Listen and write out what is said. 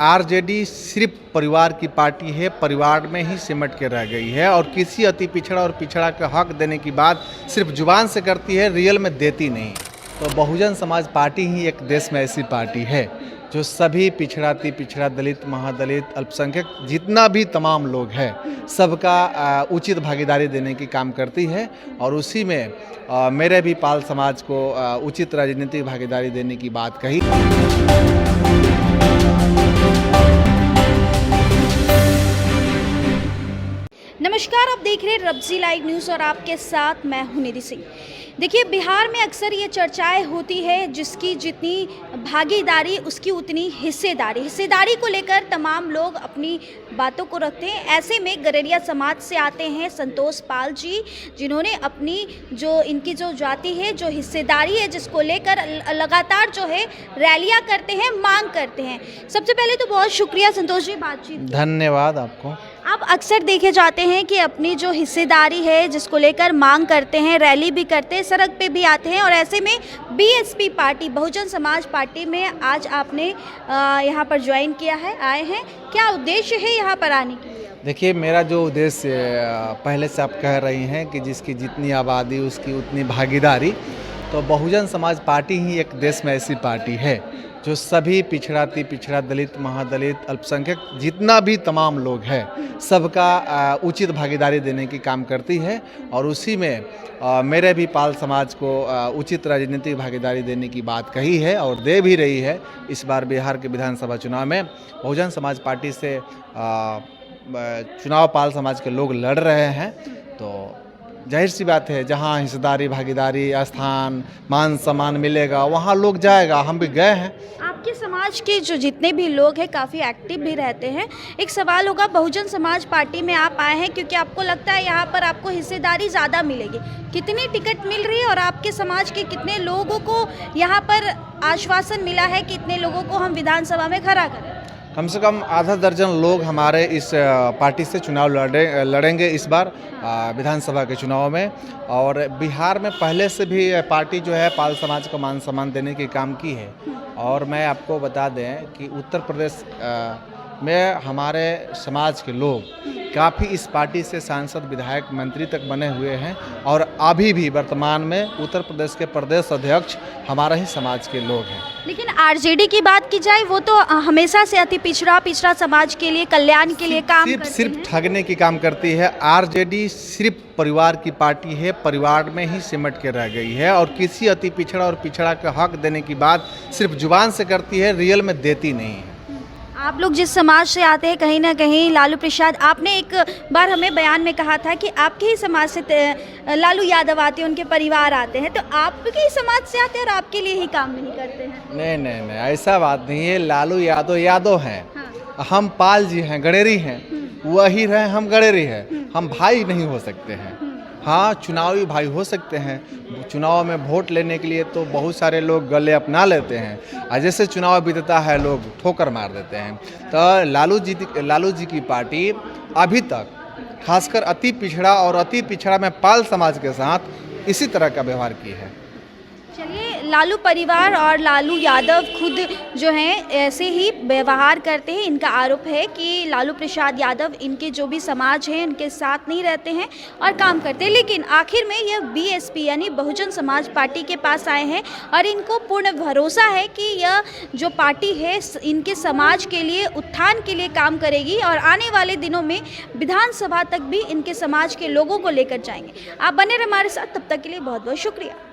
RJD सिर्फ परिवार की पार्टी है, परिवार में ही सिमट के रह गई है और किसी अति पिछड़ा और पिछड़ा का हक देने की बात सिर्फ जुबान से करती है, रियल में देती नहीं। तो बहुजन समाज पार्टी ही एक देश में ऐसी पार्टी है जो सभी पिछड़ा, अति पिछड़ा, दलित, महादलित, अल्पसंख्यक जितना भी तमाम लोग हैं सबका उचित भागीदारी देने की काम करती है और उसी में मेरे भी पाल समाज को उचित राजनीतिक भागीदारी देने की बात कही। नमस्कार, आप देख रहे हैं रब्जी लाइव न्यूज़ और आपके साथ मैं हूं निधि सिंह। देखिए, बिहार में अक्सर ये चर्चाएं होती है जिसकी जितनी भागीदारी उसकी उतनी हिस्सेदारी को लेकर तमाम लोग अपनी बातों को रखते हैं। ऐसे में गररिया समाज से आते हैं संतोष पाल जी, जिन्होंने अपनी जो इनकी जो जाति है, जो हिस्सेदारी है, जिसको लेकर लगातार जो है रैलियां करते हैं, मांग करते हैं। सबसे पहले तो बहुत शुक्रिया संतोष जी बातचीत। धन्यवाद आपको। आप अक्सर देखे जाते हैं कि अपनी जो हिस्सेदारी है जिसको लेकर मांग करते हैं, रैली भी करते हैं, सड़क पे भी आते हैं और ऐसे में BSP party, Bahujan Samaj party में आज आपने यहाँ पर ज्वाइन किया है, आए हैं। क्या उद्देश्य है यहाँ पर आने की? देखिए, मेरा जो उद्देश्य पहले से आप कह रही हैं कि जिसकी जितनी आबादी उसकी उतनी भागीदारी, तो बहुजन समाज पार्टी ही एक देश में ऐसी पार्टी है जो सभी पिछड़ा, अति पिछड़ा, दलित, महादलित, अल्पसंख्यक जितना भी तमाम लोग हैं सबका उचित भागीदारी देने की काम करती है और उसी में मेरे भी पाल समाज को उचित राजनीतिक भागीदारी देने की बात कही है और दे भी रही है। इस बार बिहार के विधानसभा चुनाव में बहुजन समाज पार्टी से चुनाव पाल समाज के लोग लड़ रहे हैं, तो जाहिर सी बात है जहाँ हिस्सेदारी, भागीदारी, स्थान, मान सम्मान मिलेगा वहाँ लोग जाएगा। हम भी गए हैं। आपके समाज के जो जितने भी लोग हैं काफ़ी एक्टिव भी रहते हैं। एक सवाल होगा, बहुजन समाज पार्टी में आप आए हैं क्योंकि आपको लगता है यहाँ पर आपको हिस्सेदारी ज़्यादा मिलेगी। कितनी टिकट मिल रही है और आपके समाज के कितने लोगों को यहाँ पर आश्वासन मिला है कि इतने लोगों को हम विधानसभा में खड़ा करें? कम से कम आधा दर्जन लोग हमारे इस पार्टी से चुनाव लड़ेंगे इस बार विधानसभा के चुनाव में। और बिहार में पहले से भी पार्टी जो है पाल समाज को मान सम्मान देने की काम की है। और मैं आपको बता दें कि उत्तर प्रदेश में हमारे समाज के लोग काफ़ी इस पार्टी से सांसद, विधायक, मंत्री तक बने हुए हैं और अभी भी वर्तमान में उत्तर प्रदेश के प्रदेश अध्यक्ष हमारा ही समाज के लोग हैं। लेकिन आरजेडी की बात की जाए, वो तो हमेशा से अति पिछड़ा समाज के लिए, कल्याण के लिए काम करती है। सिर्फ ठगने की काम करती है। आरजेडी सिर्फ परिवार की पार्टी है, परिवार में ही सिमट के रह गई है और किसी अति पिछड़ा और पिछड़ा का हक देने की बात सिर्फ जुबान से करती है, रियल में देती नहीं है। आप लोग जिस समाज से आते हैं, कहीं ना कहीं लालू प्रसाद, आपने एक बार हमें बयान में कहा था कि आपके ही समाज से लालू यादव आते हैं, उनके परिवार आते हैं, तो आपके ही समाज से आते हैं और आपके लिए ही काम नहीं करते हैं? नहीं, ऐसा बात नहीं है। लालू यादव हैं। हाँ। हम पाल जी हैं, गडेरी हैं, वही रहे, हम गडेरी हैं। हम भाई नहीं हो सकते हैं। हाँ, चुनावी भाई हो सकते हैं। चुनाव में वोट लेने के लिए तो बहुत सारे लोग गले अपना लेते हैं और जैसे चुनाव बीतता है लोग ठोकर मार देते हैं। तो लालू जी की पार्टी अभी तक खासकर अति पिछड़ा और अति पिछड़ा में पाल समाज के साथ इसी तरह का व्यवहार की है। चलिए, लालू परिवार और लालू यादव खुद जो हैं ऐसे ही व्यवहार करते हैं। इनका आरोप है कि लालू प्रसाद यादव इनके जो भी समाज हैं उनके साथ नहीं रहते हैं और काम करते हैं। लेकिन आखिर में यह बीएसपी यानी बहुजन समाज पार्टी के पास आए हैं और इनको पूर्ण भरोसा है कि यह जो पार्टी है इनके समाज के लिए, उत्थान के लिए काम करेगी और आने वाले दिनों में विधानसभा तक भी इनके समाज के लोगों को लेकर जाएंगे। आप बने रहे हमारे साथ, तब तक के लिए बहुत बहुत शुक्रिया।